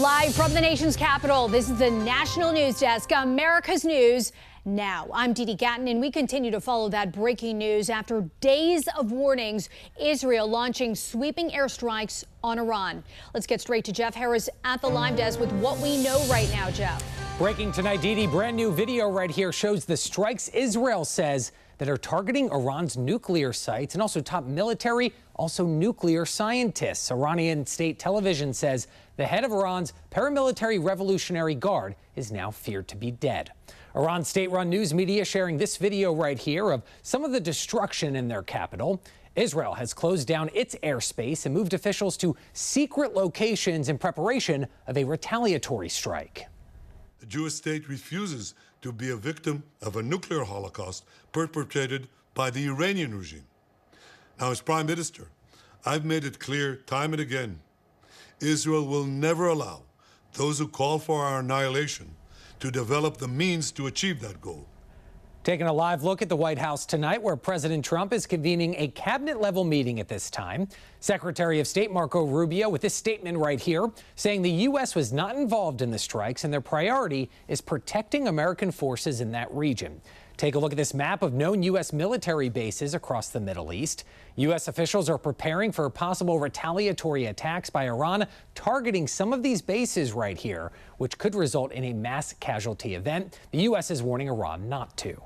Live from the nation's capital, this is the National News Desk, America's News Now. I'm Dee Dee Gatton, and we continue to follow that breaking news after days of warnings. Israel launching sweeping airstrikes on Iran. Let's get straight to Jeff Harris at the Live Desk with what we know right now, Jeff. Breaking tonight, Dee Dee, brand new video right here shows the strikes Israel says that are targeting Iran's nuclear sites and also top military, also nuclear scientists. Iranian state television says the head of Iran's paramilitary Revolutionary Guard is now feared to be dead. Iran's state-run news media sharing this video right here of some of the destruction in their capital. Israel has closed down its airspace and moved officials to secret locations in preparation of a retaliatory strike. The Jewish state refuses to be a victim of a nuclear holocaust perpetrated by the Iranian regime. Now, as Prime Minister, I've made it clear time and again, Israel will never allow those who call for our annihilation to develop the means to achieve that goal. Taking a live look at the White House tonight, where President Trump is convening a cabinet-level meeting at this time. Secretary of State Marco Rubio with this statement right here, saying the U.S. was not involved in the strikes and their priority is protecting American forces in that region. Take a look at this map of known U.S. military bases across the Middle East. U.S. officials are preparing for possible retaliatory attacks by Iran, targeting some of these bases right here, which could result in a mass casualty event. The U.S. is warning Iran not to.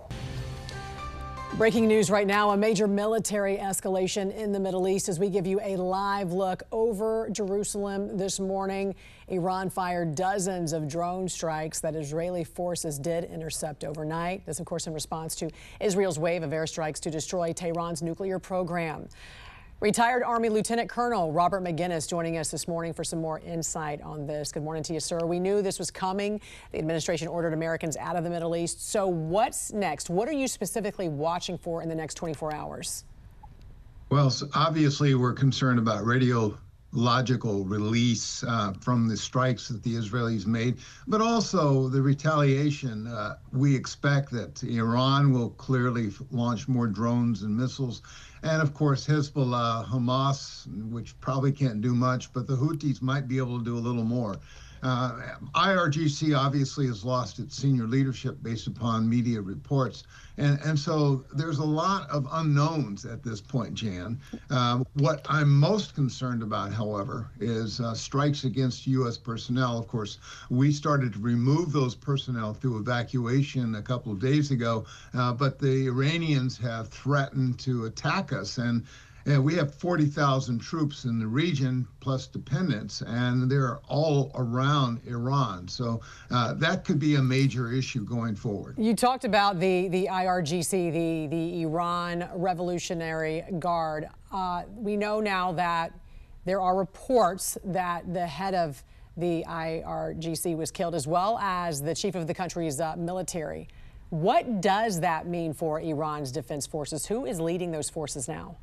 Breaking news right now, a major military escalation in the Middle East as we give you a live look over Jerusalem this morning. Iran fired dozens of drone strikes that Israeli forces did intercept overnight. This, of course, in response to Israel's wave of airstrikes to destroy Tehran's nuclear program. Retired Army Lieutenant Colonel Robert McGinnis joining us this morning for some more insight on this. Good morning to you, sir. We knew this was coming. The administration ordered Americans out of the Middle East. So what's next? What are you specifically watching for in the next 24 hours? Well, so obviously we're concerned about radiological release from the strikes that the Israelis made, but also the retaliation. We expect that Iran will clearly launch more drones and missiles. And of course, Hezbollah, Hamas, which probably can't do much, but the Houthis might be able to do a little more. IRGC obviously has lost its senior leadership based upon media reports. And so there's a lot of unknowns at this point, Jan. What I'm most concerned about, however, is strikes against U.S. personnel. Of course, we started to remove those personnel through evacuation a couple of days ago, but the Iranians have threatened to attack us. And we have 40,000 troops in the region, plus dependents, and they're all around Iran. So that could be a major issue going forward. You talked about the IRGC, the Iran Revolutionary Guard. We know now that there are reports that the head of the IRGC was killed, as well as the chief of the country's military. What does that mean for Iran's defense forces? Who is leading those forces now?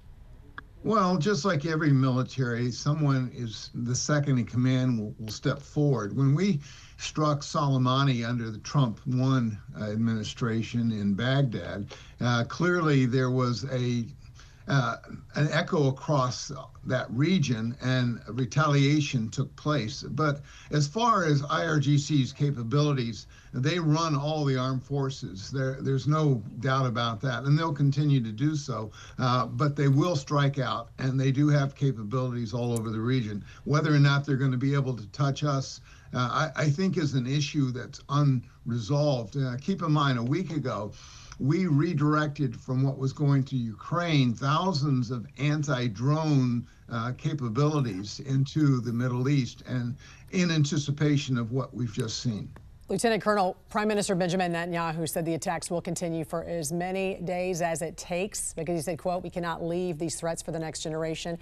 Well, just like every military, someone is the second in command will step forward. When we struck Soleimani under the Trump 1 administration in Baghdad, clearly there was an echo across that region and retaliation took place. But as far as IRGC's capabilities, they run all the armed forces. There's no doubt about that, and they'll continue to do so. But they will strike out, and they do have capabilities all over the region. Whether or not they're going to be able to touch us, I think is an issue that's unresolved. Keep in mind, a week ago, we redirected from what was going to Ukraine thousands of anti-drone capabilities into the Middle East, and in anticipation of what we've just seen. Lieutenant Colonel, Prime Minister Benjamin Netanyahu said the attacks will continue for as many days as it takes, because he said, quote, "We cannot leave these threats for the next generation."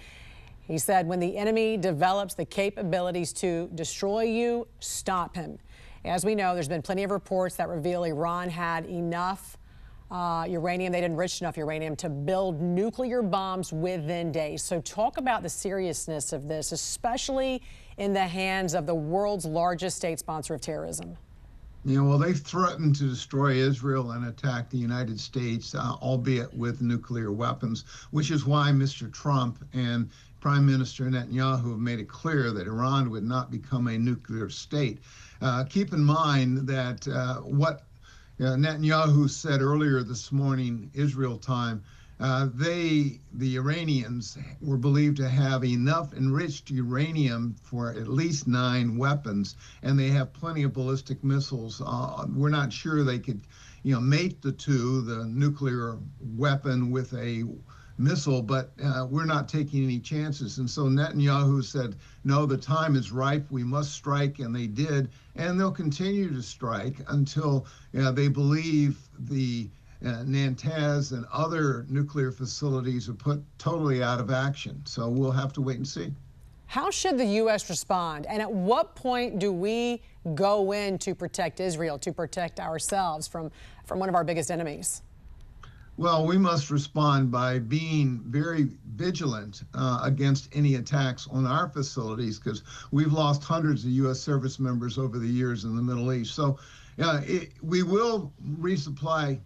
He said, "When the enemy develops the capabilities to destroy you, stop him." As we know, there's been plenty of reports that reveal Iran had enough uranium, they'd enriched enough uranium to build nuclear bombs within days. So talk about the seriousness of this, especially in the hands of the world's largest state sponsor of terrorism. You know, well, they've threatened to destroy Israel and attack the United States, albeit with nuclear weapons, which is why Mr. Trump and Prime Minister Netanyahu have made it clear that Iran would not become a nuclear state. Keep in mind that what Netanyahu said earlier this morning, Israel time, the Iranians were believed to have enough enriched uranium for at least 9 weapons, and they have plenty of ballistic missiles. We're not sure they could, mate the two, the nuclear weapon with a missile, but we're not taking any chances. And so Netanyahu said, no, the time is ripe, we must strike, and they did, and they'll continue to strike until they believe the Natanz and other nuclear facilities are put totally out of action. So we'll have to wait and see. How should the U.S. respond? And at what point do we go in to protect Israel, to protect ourselves from one of our biggest enemies? Well, we must respond by being very vigilant against any attacks on our facilities, because we've lost hundreds of U.S. service members over the years in the Middle East. So we will resupply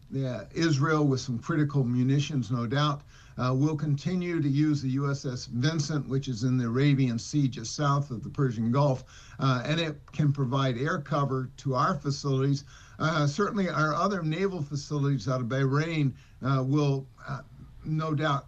Israel with some critical munitions, no doubt. We'll continue to use the USS Vincent, which is in the Arabian Sea just south of the Persian Gulf, and it can provide air cover to our facilities. Certainly our other naval facilities out of Bahrain will no doubt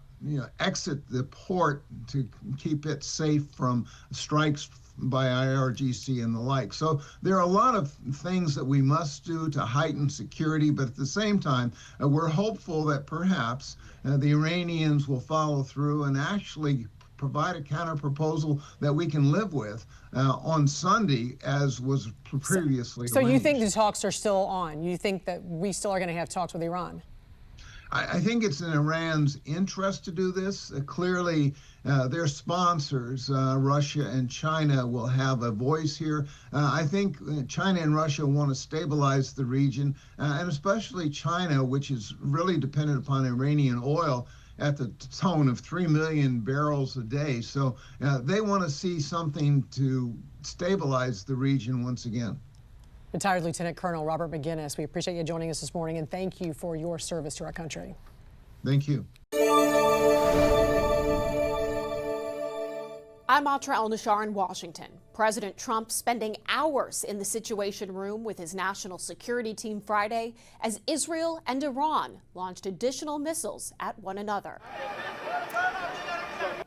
exit the port to keep it safe from strikes by IRGC and the like. So there are a lot of things that we must do to heighten security, but at the same time, we're hopeful that perhaps the Iranians will follow through and actually provide a counter-proposal that we can live with on Sunday, as was previously So arranged. you think the talks are still on? You think that we still are going to have talks with Iran? I think it's in Iran's interest to do this. Clearly, their sponsors, Russia and China, will have a voice here. I think China and Russia want to stabilize the region, and especially China, which is really dependent upon Iranian oil at the tone of 3 million barrels a day. So they want to see something to stabilize the region once again. Retired Lieutenant Colonel Robert McGinnis, we appreciate you joining us this morning, and thank you for your service to our country. Thank you. I'm Atra El-Nashar in Washington. President Trump spending hours in the Situation Room with his national security team Friday as Israel and Iran launched additional missiles at one another.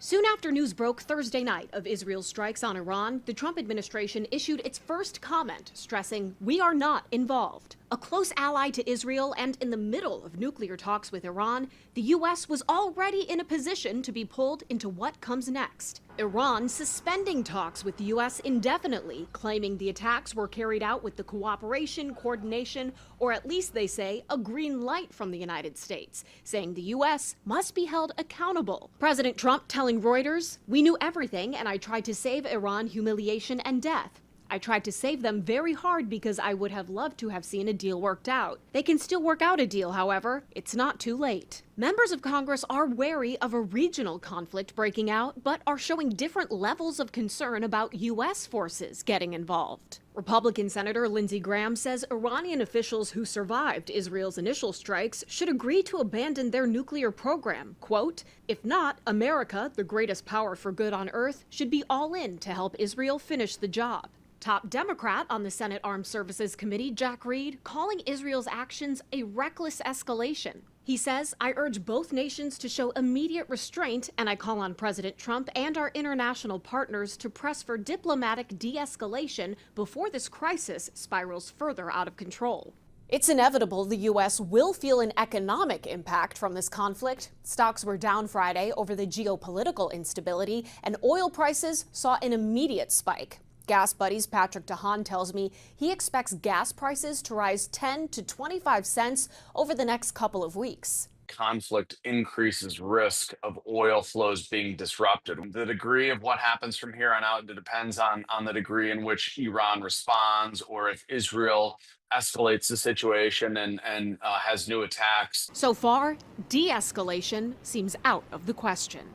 Soon after news broke Thursday night of Israel's strikes on Iran, the Trump administration issued its first comment stressing, "We are not involved." A close ally to Israel and in the middle of nuclear talks with Iran, the U.S. was already in a position to be pulled into what comes next. Iran suspending talks with the U.S. indefinitely, claiming the attacks were carried out with the cooperation, coordination, or at least they say a green light from the United States, saying the U.S. must be held accountable. President Trump telling Reuters, "We knew everything and I tried to save Iran humiliation and death. I tried to save them very hard because I would have loved to have seen a deal worked out. They can still work out a deal, however. It's not too late." Members of Congress are wary of a regional conflict breaking out, but are showing different levels of concern about U.S. forces getting involved. Republican Senator Lindsey Graham says Iranian officials who survived Israel's initial strikes should agree to abandon their nuclear program. Quote, "If not, America, the greatest power for good on earth, should be all in to help Israel finish the job." Top Democrat on the Senate Armed Services Committee, Jack Reed, calling Israel's actions a reckless escalation. He says, "I urge both nations to show immediate restraint, and I call on President Trump and our international partners to press for diplomatic de-escalation before this crisis spirals further out of control." It's inevitable the U.S. will feel an economic impact from this conflict. Stocks were down Friday over the geopolitical instability, and oil prices saw an immediate spike. Gas Buddy's Patrick DeHaan tells me he expects gas prices to rise 10 to 25 cents over the next couple of weeks. Conflict increases risk of oil flows being disrupted. The degree of what happens from here on out depends on the degree in which Iran responds, or if Israel escalates the situation and has new attacks. So far, de-escalation seems out of the question.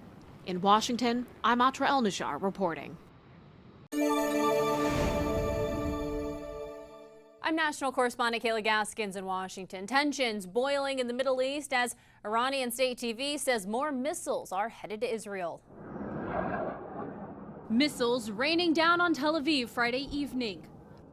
In Washington, I'm Atra El-Nashar reporting. I'm national correspondent Kayla Gaskins in Washington. Tensions boiling in the Middle East as Iranian state TV says more missiles are headed to Israel. Missiles raining down on Tel Aviv Friday evening.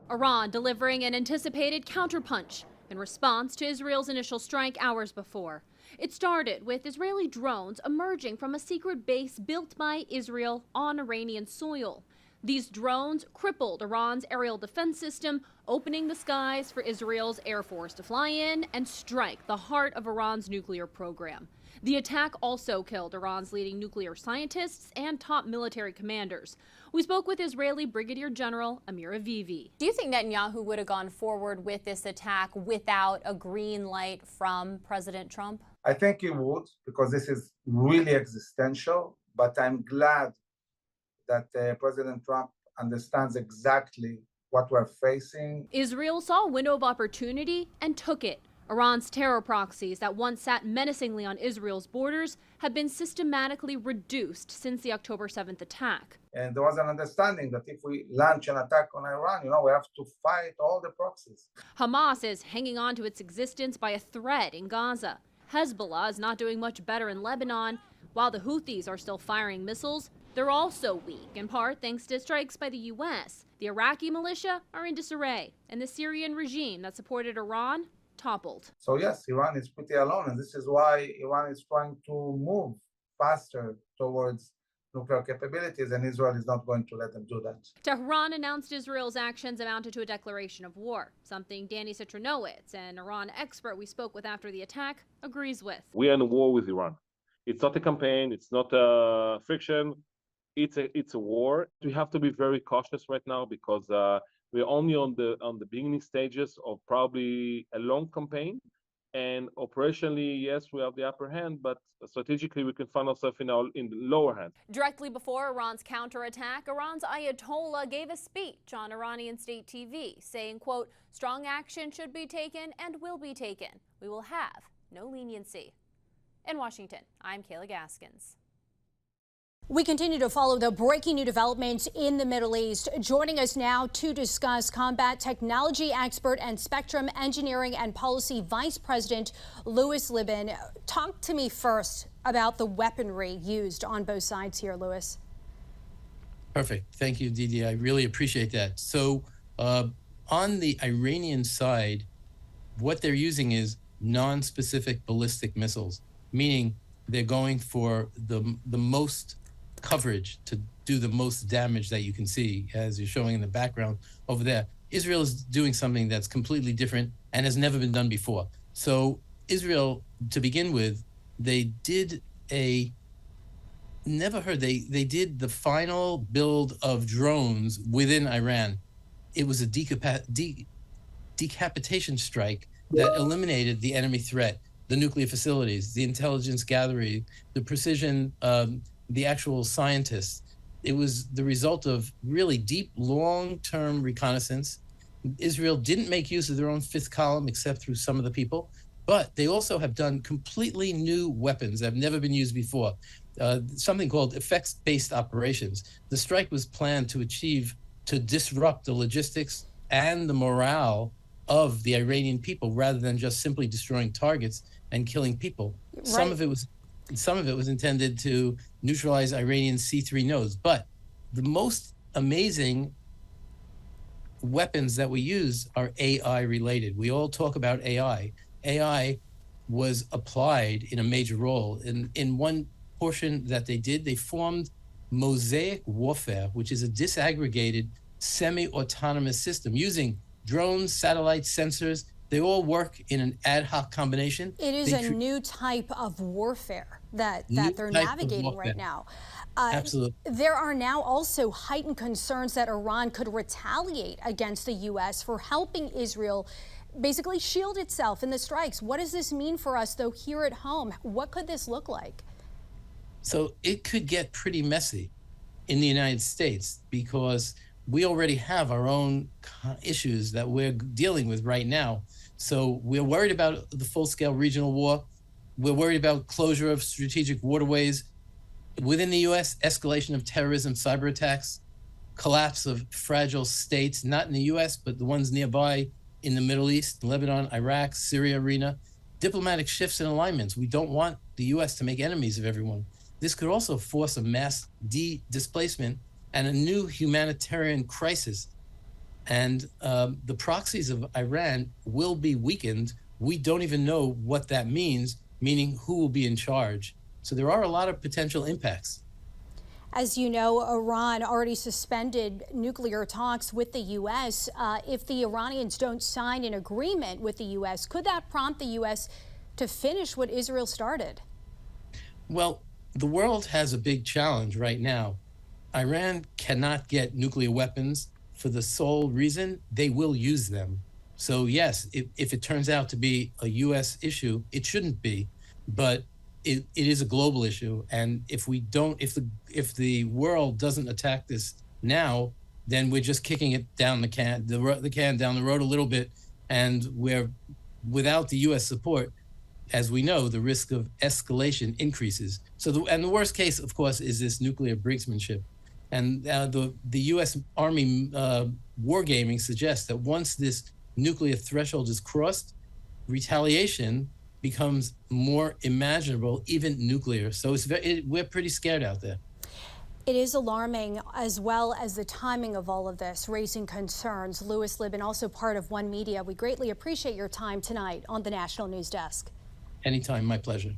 Iran delivering an anticipated counterpunch in response to Israel's initial strike hours before. It started with Israeli drones emerging from a secret base built by Israel on Iranian soil. These drones crippled Iran's aerial defense system, opening the skies for Israel's Air Force to fly in and strike the heart of Iran's nuclear program. The attack also killed Iran's leading nuclear scientists and top military commanders. We spoke with Israeli Brigadier General Amir Avivi. Do you think Netanyahu would have gone forward with this attack without a green light from President Trump? I think he would, because this is really existential, but I'm glad that President Trump understands exactly what we're facing. Israel saw a window of opportunity and took it. Iran's terror proxies that once sat menacingly on Israel's borders have been systematically reduced since the October 7th attack. And there was an understanding that if we launch an attack on Iran, we have to fight all the proxies. Hamas is hanging on to its existence by a thread in Gaza. Hezbollah is not doing much better in Lebanon. While the Houthis are still firing missiles, they're also weak, in part thanks to strikes by the U.S. The Iraqi militia are in disarray, and the Syrian regime that supported Iran toppled. So yes, Iran is pretty alone, and this is why Iran is trying to move faster towards nuclear capabilities, and Israel is not going to let them do that. Tehran announced Israel's actions amounted to a declaration of war, something Danny Citronowitz, an Iran expert we spoke with after the attack, agrees with. We are in a war with Iran. It's not a campaign. It's not a fiction. It's a war. We have to be very cautious right now because we're only on the beginning stages of probably a long campaign. And operationally, yes, we have the upper hand, but strategically, we can find ourselves in the lower hand. Directly before Iran's counterattack, Iran's Ayatollah gave a speech on Iranian state TV, saying, quote, "Strong action should be taken and will be taken. We will have no leniency." In Washington, I'm Kayla Gaskins. We continue to follow the breaking new developments in the Middle East. Joining us now to discuss, combat technology expert and spectrum engineering and policy vice president Louis Libin. Talk to me first about the weaponry used on both sides here, Louis. Perfect. Thank you, Didi. I really appreciate that. So on the Iranian side, what they're using is non-specific ballistic missiles, meaning they're going for the most coverage to do the most damage that you can see, as you're showing in the background over there. Israel is doing something that's completely different and has never been done before. So Israel, to begin with, they did they did the final build of drones within Iran. It was a decapitation strike that eliminated the enemy threat, the nuclear facilities, the intelligence gathering, the precision, the actual scientists. It was the result of really deep, long-term reconnaissance. Israel didn't make use of their own fifth column except through some of the people, but they also have done completely new weapons that have never been used before, something called effects-based operations. The strike was planned to disrupt the logistics and the morale of the Iranian people rather than just simply destroying targets and killing people. Right. Some of it was intended to neutralize Iranian C-3 nodes. But the most amazing weapons that we use are AI related. We all talk about AI. AI was applied in a major role. In one portion that they did, they formed mosaic warfare, which is a disaggregated semi-autonomous system using drones, satellites, sensors. They all work in an ad hoc combination. It is a new type of warfare that they're navigating right now. Absolutely. There are now also heightened concerns that Iran could retaliate against the U.S. for helping Israel basically shield itself in the strikes. What does this mean for us, though, here at home? What could this look like? So it could get pretty messy in the United States because we already have our own issues that we're dealing with right now. So we're worried about the full-scale regional war. We're worried about closure of strategic waterways. Within the U.S., escalation of terrorism, cyber attacks, collapse of fragile states, not in the U.S., but the ones nearby in the Middle East, Lebanon, Iraq, Syria arena, diplomatic shifts and alignments. We don't want the U.S. to make enemies of everyone. This could also force a mass displacement and a new humanitarian crisis. And the proxies of Iran will be weakened. We don't even know what that means, meaning who will be in charge. So there are a lot of potential impacts. As you know, Iran already suspended nuclear talks with the U.S. If the Iranians don't sign an agreement with the U.S., could that prompt the U.S. to finish what Israel started? Well, the world has a big challenge right now. Iran cannot get nuclear weapons for the sole reason they will use them. So yes, if it turns out to be a U.S. issue, it shouldn't be, but it is a global issue. And if the world doesn't attack this now, then we're just kicking it down the can down the road a little bit. And without the U.S. support, as we know, the risk of escalation increases. So the worst case, of course, is this nuclear brinksmanship. And the U.S. Army wargaming suggests that once this nuclear threshold is crossed, retaliation becomes more imaginable, even nuclear. So we're pretty scared out there. It is alarming, as well as the timing of all of this, raising concerns. Louis Libin, also part of One Media. We greatly appreciate your time tonight on the National News Desk. Anytime, my pleasure.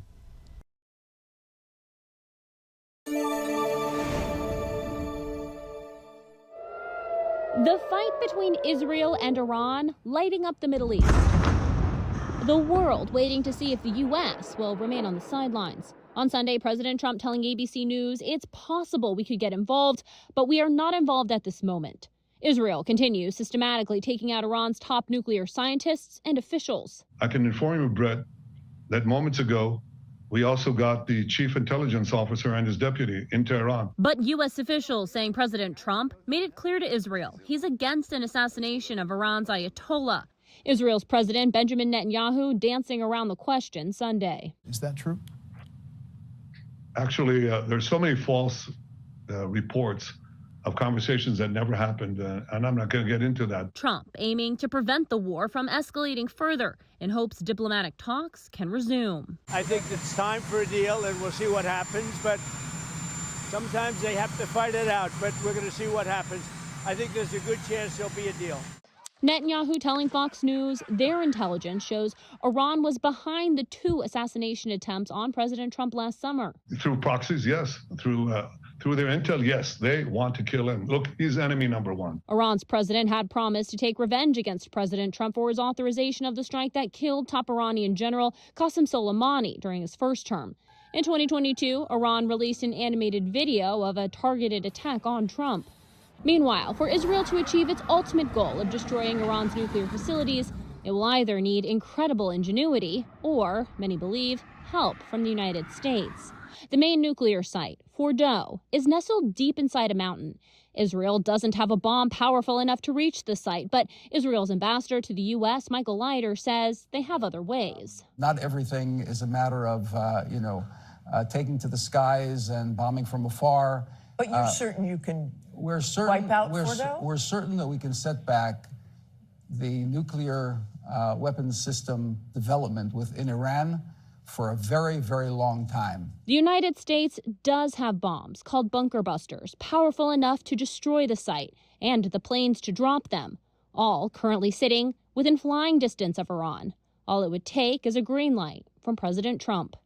The fight between Israel and Iran lighting up the Middle East. The world waiting to see if the U.S. will remain on the sidelines. On Sunday, President Trump telling ABC News it's possible we could get involved, but we are not involved at this moment. Israel continues systematically taking out Iran's top nuclear scientists and officials. I can inform you, Brett, that moments ago, we also got the chief intelligence officer and his deputy in Tehran. But U.S. officials saying President Trump made it clear to Israel he's against an assassination of Iran's Ayatollah. Israel's President Benjamin Netanyahu dancing around the question Sunday. Is that true? Actually, there's so many false reports of conversations that never happened, and I'm not going to get into that. Trump aiming to prevent the war from escalating further in hopes diplomatic talks can resume. I think it's time for a deal, and we'll see what happens, but sometimes they have to fight it out, but we're going to see what happens. I think there's a good chance there'll be a deal. Netanyahu telling Fox News their intelligence shows Iran was behind the 2 assassination attempts on President Trump last summer. Through proxies, yes. Through their intel, yes. They want to kill him. Look, he's enemy number 1. Iran's president had promised to take revenge against President Trump for his authorization of the strike that killed top Iranian general Qasem Soleimani during his first term. In 2022, Iran released an animated video of a targeted attack on Trump. Meanwhile, for Israel to achieve its ultimate goal of destroying Iran's nuclear facilities, it will either need incredible ingenuity or, many believe, help from the United States. The main nuclear site, Fordow, is nestled deep inside a mountain. Israel doesn't have a bomb powerful enough to reach the site, but Israel's ambassador to the U.S., Michael Leiter, says they have other ways. Not everything is a matter of, taking to the skies and bombing from afar. But you're certain you can wipe out Fordow? We're certain that we can set back the nuclear weapons system development within Iran for a very, very long time. The United States does have bombs called bunker busters, powerful enough to destroy the site and the planes to drop them, all currently sitting within flying distance of Iran. All it would take is a green light from President Trump.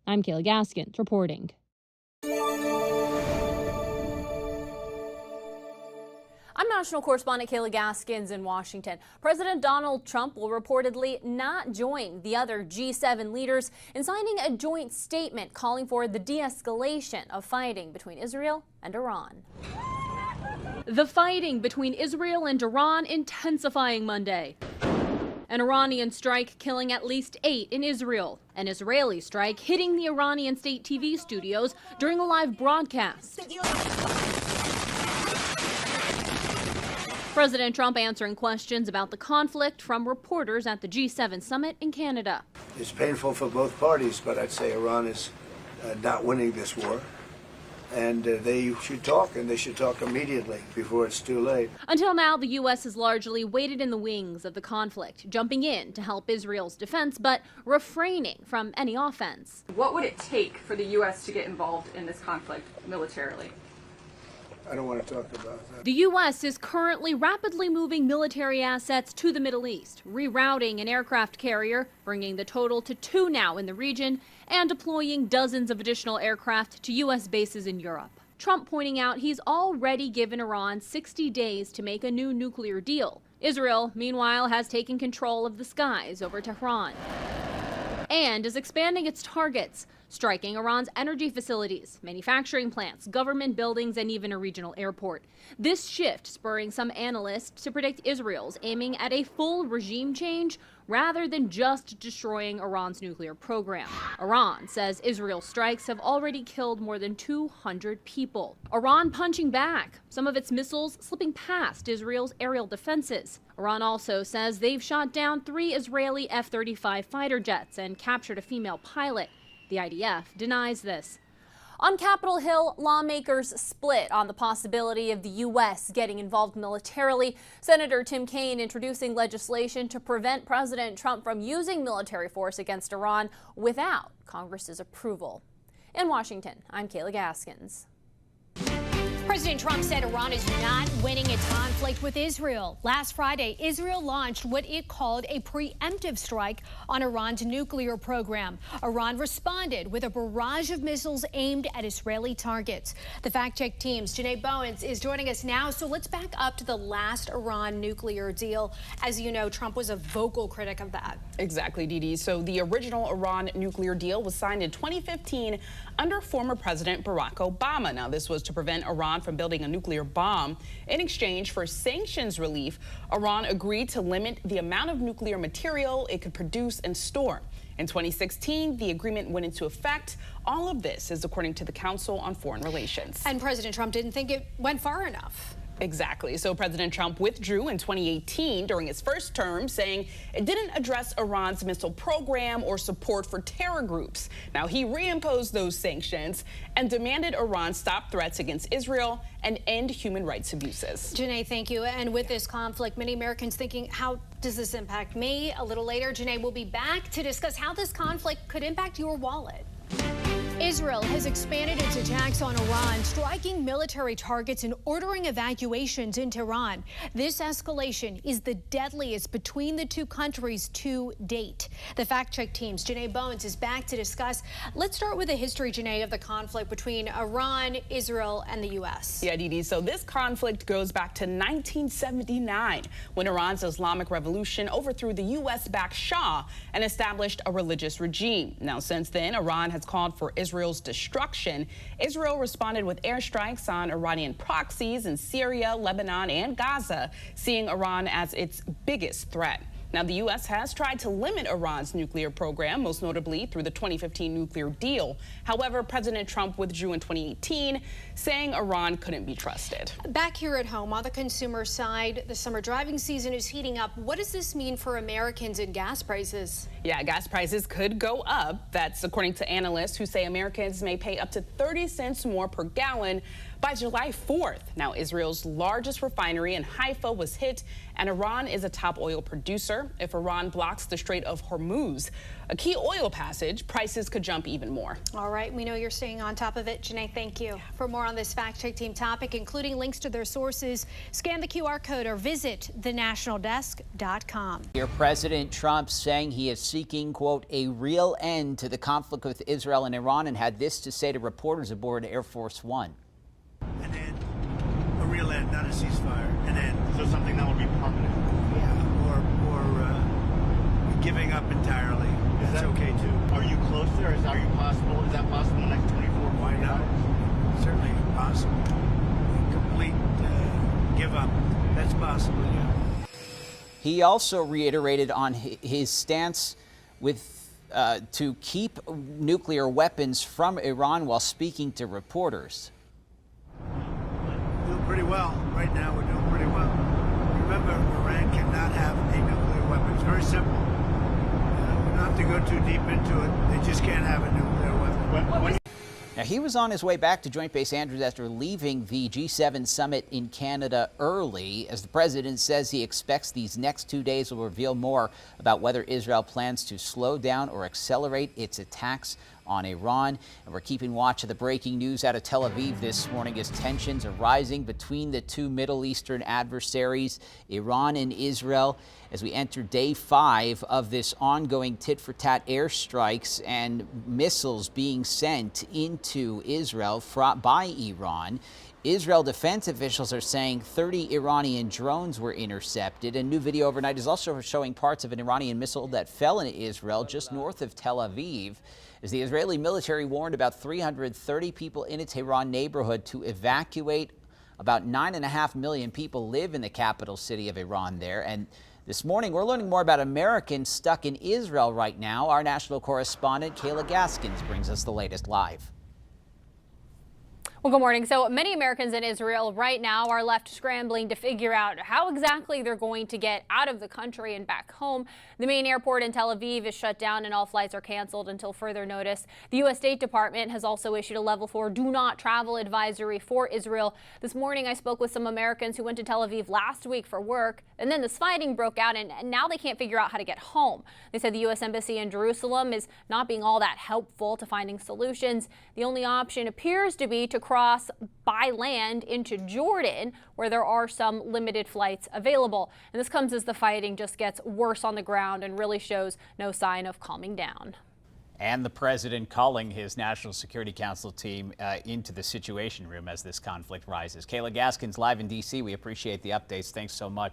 I'm Kayla Gaskins reporting. I'm national correspondent Kayla Gaskins in Washington. President Donald Trump will reportedly not join the other G7 leaders in signing a joint statement calling for the de-escalation of fighting between Israel and Iran. The fighting between Israel and Iran intensifying Monday. An Iranian strike killing at least 8 in Israel. An Israeli strike hitting the Iranian state TV studios during a live broadcast. President Trump answering questions about the conflict from reporters at the G7 summit in Canada. It's painful for both parties, but I'd say Iran is not winning this war. And they should talk, and they should talk immediately before it's too late. Until now, the U.S. has largely waited in the wings of the conflict, jumping in to help Israel's defense, but refraining from any offense. What would it take for the U.S. to get involved in this conflict militarily? I don't want to talk about that. The U.S. is currently rapidly moving military assets to the Middle East, rerouting an aircraft carrier, bringing the total to 2 now in the region, and deploying dozens of additional aircraft to U.S. bases in Europe. Trump pointing out he's already given Iran 60 days to make a new nuclear deal. Israel, meanwhile, has taken control of the skies over Tehran and is expanding its targets, striking Iran's energy facilities, manufacturing plants, government buildings, and even a regional airport. This shift spurring some analysts to predict Israel's aiming at a full regime change rather than just destroying Iran's nuclear program. Iran says Israel's strikes have already killed more than 200 people. Iran punching back, some of its missiles slipping past Israel's aerial defenses. Iran also says they've shot down 3 Israeli F-35 fighter jets and captured a female pilot. The IDF denies this. On Capitol Hill, lawmakers split on the possibility of the U.S. getting involved militarily. Senator Tim Kaine introducing legislation to prevent President Trump from using military force against Iran without Congress's approval. In Washington, I'm Kayla Gaskins. President Trump said Iran is not winning its conflict with Israel. Last Friday, Israel launched what it called a preemptive strike on Iran's nuclear program. Iran responded with a barrage of missiles aimed at Israeli targets. The fact-check team's Janae Bowens is joining us now. So let's back up to the last Iran nuclear deal. As you know, Trump was a vocal critic of that. Exactly, Dee Dee. So the original Iran nuclear deal was signed in 2015 under former President Barack Obama. Now, this was to prevent Iran from building a nuclear bomb. In exchange for sanctions relief, Iran agreed to limit the amount of nuclear material it could produce and store. In 2016, the agreement went into effect. All of this is according to the Council on Foreign Relations. And President Trump didn't think it went far enough. Exactly. So President Trump withdrew in 2018 during his first term, saying it didn't address Iran's missile program or support for terror groups. Now, he reimposed those sanctions and demanded Iran stop threats against Israel and end human rights abuses. Janae, thank you. And with this conflict, many Americans thinking, how does this impact me? A little later, Janae will be back to discuss how this conflict could impact your wallet. Israel has expanded its attacks on Iran, striking military targets and ordering evacuations in Tehran. This escalation is the deadliest between the two countries to date. The fact-check team's Janae Bowens is back to discuss. Let's start with the history, Janae, of the conflict between Iran, Israel, and the U.S. Yeah, Dee Dee. So this conflict goes back to 1979, when Iran's Islamic Revolution overthrew the U.S.-backed Shah and established a religious regime. Now, since then, Iran has called for Israel's destruction. Israel responded with airstrikes on Iranian proxies in Syria, Lebanon, and Gaza, seeing Iran as its biggest threat. Now, the U.S. has tried to limit Iran's nuclear program, most notably through the 2015 nuclear deal. However, President Trump withdrew in 2018, saying Iran couldn't be trusted. Back here at home, on the consumer side, the summer driving season is heating up. What does this mean for Americans and gas prices? Yeah, gas prices could go up. That's according to analysts who say Americans may pay up to 30 cents more per gallon by July 4th. Now, Israel's largest refinery in Haifa was hit, and Iran is a top oil producer. If Iran blocks the Strait of Hormuz, a key oil passage, prices could jump even more. All right, we know you're staying on top of it. Janae, thank you. For more on this fact-check team topic, including links to their sources, scan the QR code or visit thenationaldesk.com. Here, President Trump saying he is seeking, quote, a real end to the conflict with Israel and Iran, and had this to say to reporters aboard Air Force One. An end, a real end, not a ceasefire, an end. So something that will be permanent. Yeah, or giving up entirely. That's okay too. Are you close there? Is that possible? Is that possible in the next 24 Why not? Certainly possible. Complete give up. That's possible, yeah. He also reiterated on his stance with to keep nuclear weapons from Iran while speaking to reporters. Doing pretty well. Right now, we're doing pretty well. Remember, Iran cannot have a nuclear weapon. It's very simple. We don't have to go too deep into it. They just can't have a nuclear weapon. Now, he was on his way back to Joint Base Andrews after leaving the G7 summit in Canada early. As the president says, he expects these next 2 days will reveal more about whether Israel plans to slow down or accelerate its attacks on Iran. And we're keeping watch of the breaking news out of Tel Aviv this morning as tensions are rising between the two Middle Eastern adversaries, Iran and Israel, as we enter day 5 of this ongoing tit-for-tat airstrikes and missiles being sent into Israel by Iran. Israel defense officials are saying 30 Iranian drones were intercepted. A new video overnight is also showing parts of an Iranian missile that fell into Israel just north of Tel Aviv, as the Israeli military warned about 330 people in a Tehran neighborhood to evacuate. About 9.5 million people live in the capital city of Iran there. And this morning, we're learning more about Americans stuck in Israel right now. Our national correspondent, Kayla Gaskins, brings us the latest live. Well, good morning. So many Americans in Israel right now are left scrambling to figure out how exactly they're going to get out of the country and back home. The main airport in Tel Aviv is shut down and all flights are canceled until further notice. The U.S. State Department has also issued a level 4 do not travel advisory for Israel. This morning, I spoke with some Americans who went to Tel Aviv last week for work, and then this fighting broke out, and now they can't figure out how to get home. They said the U.S. Embassy in Jerusalem is not being all that helpful to finding solutions. The only option appears to be to cross by land into Jordan, where there are some limited flights available. And this comes as the fighting just gets worse on the ground and really shows no sign of calming down. And the president calling his National Security Council team into the Situation Room as this conflict rises. Kayla Gaskins live in D.C. We appreciate the updates. Thanks so much.